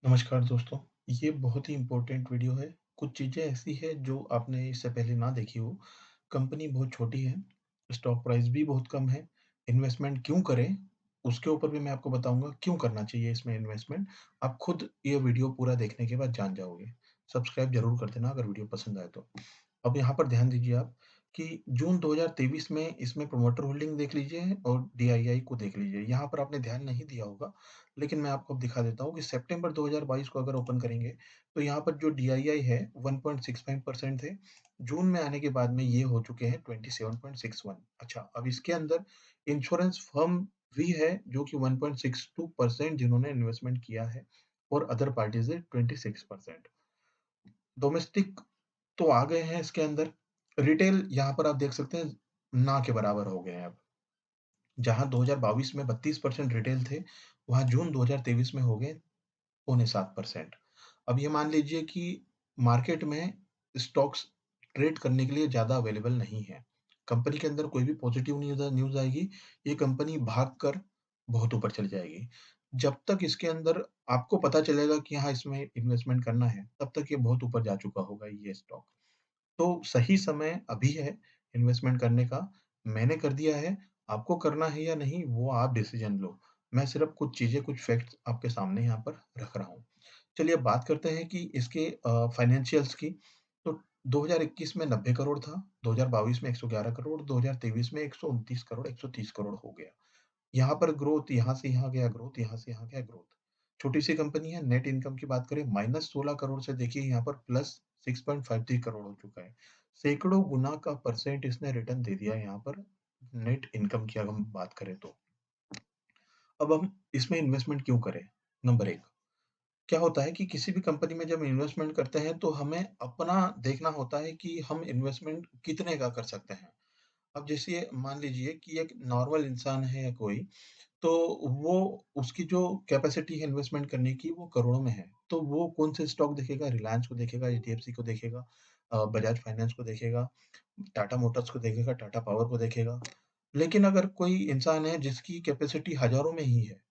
नमस्कार दोस्तों, ये बहुत ही इम्पोर्टेंट वीडियो है। कुछ चीज़ें ऐसी हैं जो आपने इससे पहले ना देखी हो। कंपनी बहुत छोटी है, स्टॉक प्राइस भी बहुत कम है। इन्वेस्टमेंट क्यों करें, उसके ऊपर भी मैं आपको बताऊँगा क्यों करना चाहिए इसमें इन्वेस्टमेंट। आप खुद ये वीडियो पूरा देखने के बाद जान जाओगे। सब्सक्राइब ज़रूर कर देना अगर वीडियो पसंद आए तो। अब यहाँ पर ध्यान दीजिए आप कि जून 2023 में इसमें प्रमोटर होल्डिंग देख लीजिए और डीआईआई को देख लीजिए। यहाँ पर आपने ध्यान नहीं दिया होगा, लेकिन मैं आपको अब दिखा देता हूँ कि सितंबर 2022 को अगर ओपन करेंगे, तो यहाँ पर जो डीआईआई है 1.65% थे। जून में आने के बाद में ये हो चुके हैं 27.61। अच्छा, अब इसके अंदर इंश्योरेंस फर्म भी है जो कि 1.62% जिन्होंने इन्वेस्टमेंट किया है और अदर पार्टीज़ है 26%। डोमेस्टिक तो आ गए हैं इसके अंदर। रिटेल यहाँ पर आप देख सकते हैं ना के बराबर हो गए हैं अब। जहाँ 2022 में 32% रिटेल थे, वहाँ जून 2023 में हो गए पौने 7%। अब ये मान लीजिए कि मार्केट में स्टॉक्स ट्रेड करने के लिए ज़्यादा अवेलेबल नहीं है। कंपनी के अंदर कोई भी पॉजिटिव न्यूज़ न्यूज़ आएगी, ये कंपनी भागकर बहुत ऊपर चली जाएगी। जब तक इसके अंदर आपको पता चलेगा कि हाँ, इसमें इन्वेस्टमेंट करना है, तब तक ये बहुत ऊपर जा चुका होगा ये स्टॉक। तो सही समय अभी है इन्वेस्टमेंट करने का। मैंने कर दिया है, आपको करना है या नहीं वो आप डिसीज़न लो। मैं सिर्फ़ कुछ चीज़ें, कुछ फैक्ट्स आपके सामने यहाँ पर रख रहा हूँ। चलिए अब बात करते हैं कि इसके फाइनेंशियल्स की। तो 2021 में 90 करोड़ था, 2022 में 111 करोड़, 2023 में 129 करोड़, 130 करोड़ हो गया। यहाँ पर ग्रोथ, यहाँ से यहाँ गया ग्रोथ, यहाँ से यहाँ गया ग्रोथ। छोटी-सी कंपनी है, नेट इनकम की बात करें -16 करोड़ से देखिए यहाँ पर +6.53 करोड़ हो चुका है। सैकड़ों गुना का परसेंट इसने रिटर्न दे दिया यहाँ पर, नेट इनकम की अगर हम बात करें तो। अब हम इसमें इन्वेस्टमेंट क्यों करें? नंबर 1, क्या होता है कि किसी भी कंपनी में जब इन्वेस्टमेंट करते हैं तो हमें अपना देखना होता है कि हम इन्वेस्टमेंट कितने का कर सकते हैं। अब जैसे मान लीजिए कि एक नॉर्मल इंसान है कोई, तो वो उसकी जो कैपेसिटी है इन्वेस्टमेंट करने की वो करोड़ों में है। तो वो कौन से स्टॉक देखेगा? रिलायंस को देखेगा, एचडीएफसी को देखेगा, बजाज फाइनेंस को देखेगा, टाटा मोटर्स को देखेगा, टाटा पावर को देखेगा। लेकिन अगर कोई इंसान है जिसकी कैपेसिटी हज़ारों में ही है,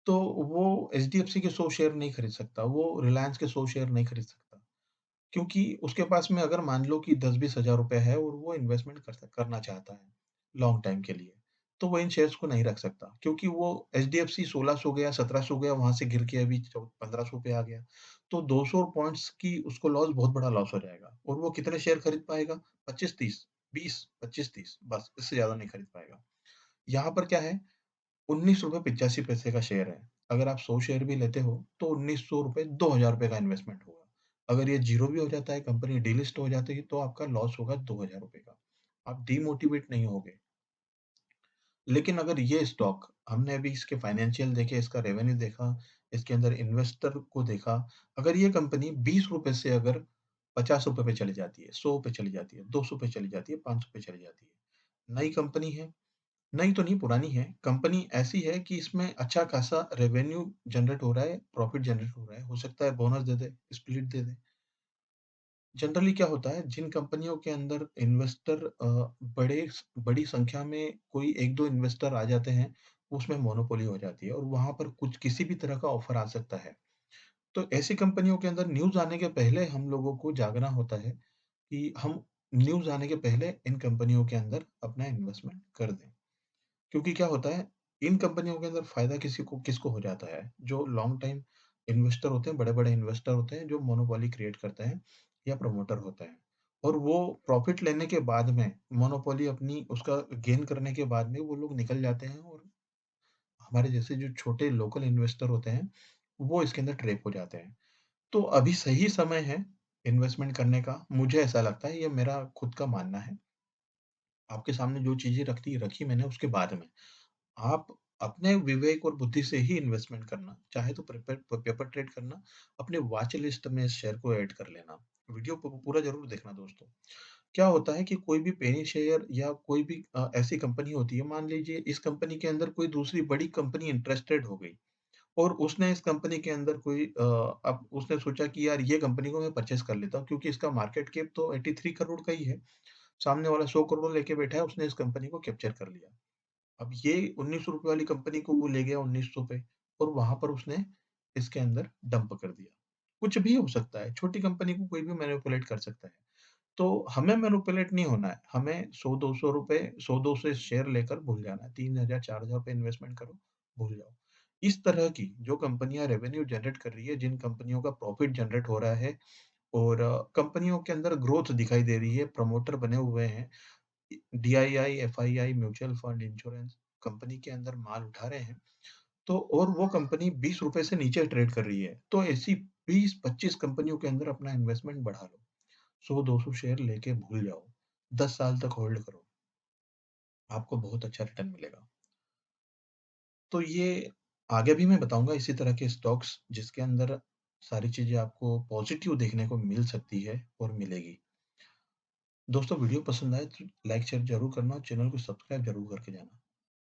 तो वो एचडीएफसी के 100 शेयर नहीं खरीद सकता, वो रिलायंस के 100 शेयर नहीं खरीद सकता। क्योंकि उसके पास में अगर मान लो कि 10-20 हज़ार रुपए है और वो इन्वेस्टमेंट करना चाहता है, लॉन्ग टाइम के लिए, तो वो इन शेयर्स को नहीं रख सकता क्योंकि वो एचडीएफसी 1600 गया, 1700 गया, वहाँ से गिर के अभी 1500 पे आ गया। तो 200 पॉइंट्स की उसको लॉस, बहुत बड़ा लॉस हो जाएगा और वो कितने शेयर खरीद पाएगा? 25-30, 20, 25-30 बस, इससे ज़्यादा नहीं खरीद पाएगा। यहाँ पर क्या है, ₹19.85 का शेयर है। अगर आप 100 शेयर भी लेते हो, तो ₹1900 ₹2000 का इन्वेस्टमेंट होगा। अगर ये ज़ीरो भी हो जाता है, कंपनी डीलिस्ट हो जाती है, तो आपका लॉस होगा ₹2000 का। आप डिमोटिवेट नहीं होगे। लेकिन अगर ये स्टॉक, हमने अभी इसके फाइनेंशियल देखे, इसका रेवेन्यू देखा, इसके अंदर इन्वेस्टर को देखा, अगर ये कंपनी ₹20 से अगर ₹50 पे चली जाती है, 100 पे चली जाती है, 200 पे चली जाती है, 500 पे चली जाती है। नई कंपनी है, नई तो नहीं पुरानी है, कंपनी ऐसी है कि इसमें अच्छा खासा रेवेन्यू जनरेट हो रहा है, प्रॉफिट जनरेट हो रहा है, हो सकता है बोनस दे दे, स्प्लिट दे दे। जनरली क्या होता है, जिन कंपनियों के अंदर इन्वेस्टर बड़ी संख्या में कोई 1-2 इन्वेस्टर आ जाते हैं, उसमें मोनोपोली हो जाती है और वहाँ पर कुछ किसी भी तरह का ऑफर आ सकता है। तो ऐसी कंपनियों के अंदर न्यूज़ आने के पहले हम लोगों को जागना होता है कि हम न्यूज़ आने के पहले इन कंपनियों के अंदर अपना इन्वेस्टमेंट कर दें। क्योंकि क्या होता है, इन कंपनियों के अंदर फ़ायदा किसको हो जाता है? जो लॉन्ग टाइम इन्वेस्टर होते हैं, बड़े-बड़े इन्वेस्टर होते हैं, जो मोनोपोली क्रिएट करते हैं या प्रमोटर होते हैं। और वो प्रॉफ़िट लेने के बाद में, मोनोपोली अपनी उसका गेन करने के बाद में वो लोग निकल जाते हैं और हमारे जैसे जो छोटे लोकल इन्वेस्टर होते हैं, वो इसके अंदर ट्रैप हो जाते हैं। तो अभी सही समय है इन्वेस्टमेंट करने का, मुझे ऐसा लगता है, ये मेरा खुद का मानना है। आपके सामने जो चीज़ें रखी मैंने उसके बाद में। आप अपने विवेक और बुद्धि से ही इन्वेस्टमेंट करना, चाहे तो पेपर ट्रेड करना, अपने वॉच लिस्ट में इस शेयर को ऐड कर लेना। वीडियो पूरा ज़रूर देखना दोस्तों। क्या होता है कि कोई भी पेनी शेयर या कोई भी ऐसी कंपनी होती है, मान लीजिए इस कंपनी के अंदर कोई दूसरी बड़ी कंपनी इंटरेस्टेड हो गई और उसने इस कंपनी के अंदर कोई अब उसने सोचा कि यार ये कंपनी को मैं परचेज़ कर लेता हूँ क्योंकि इसका मार्केट कैप तो 83 करोड़ का ही है। सामने वाला 100 करोड़ लेके बैठा है, उसने इस कंपनी को कैप्चर कर लिया। अब ये ₹1900 वाली कंपनी को वो ले गया 1900 पे और वहाँ पर उसने इसके अंदर डंप कर दिया। कुछ भी हो सकता है, छोटी कंपनी को कोई भी मैनिपुलेट कर सकता है। तो हमें मैनिपुलेट नहीं होना है, हमें 100-200 रुपए 100-200 शेयर लेकर भूल जाना है, 3000 4000 रुपए इन्वेस्टमेंट करो, भूल जाओ। इस तरह की जो कंपनियाँ रेवेन्यू जनरेट कर रही है, जिन कंपनियों का प्रॉफिट जनरेट हो रहा है और कंपनियों के अंदर ग्रोथ दिखाई दे रही है, प्रमोटर बने हुए हैं, DII, FII, mutual fund, insurance company के अंदर माल उठा रहे हैं, तो और वो कंपनी ₹20 से नीचे ट्रेड कर रही है, तो ऐसी 20-25 कंपनियों के अंदर अपना इन्वेस्टमेंट बढ़ा लो। 100-200 शेयर लेके भूल जाओ, 10 साल तक होल्ड करो, आपको बहुत अच्छा रिटर्न मिलेगा। तो ये आगे भी मैं बताऊँगा इसी तरह के स्टॉक्स जिसके अंदर सारी चीज़ें आपको पॉज़िटिव देखने को मिल सकती है और मिलेगी। दोस्तों वीडियो पसंद आए तो लाइक शेयर ज़रूर करना और चैनल को सब्सक्राइब ज़रूर करके जाना।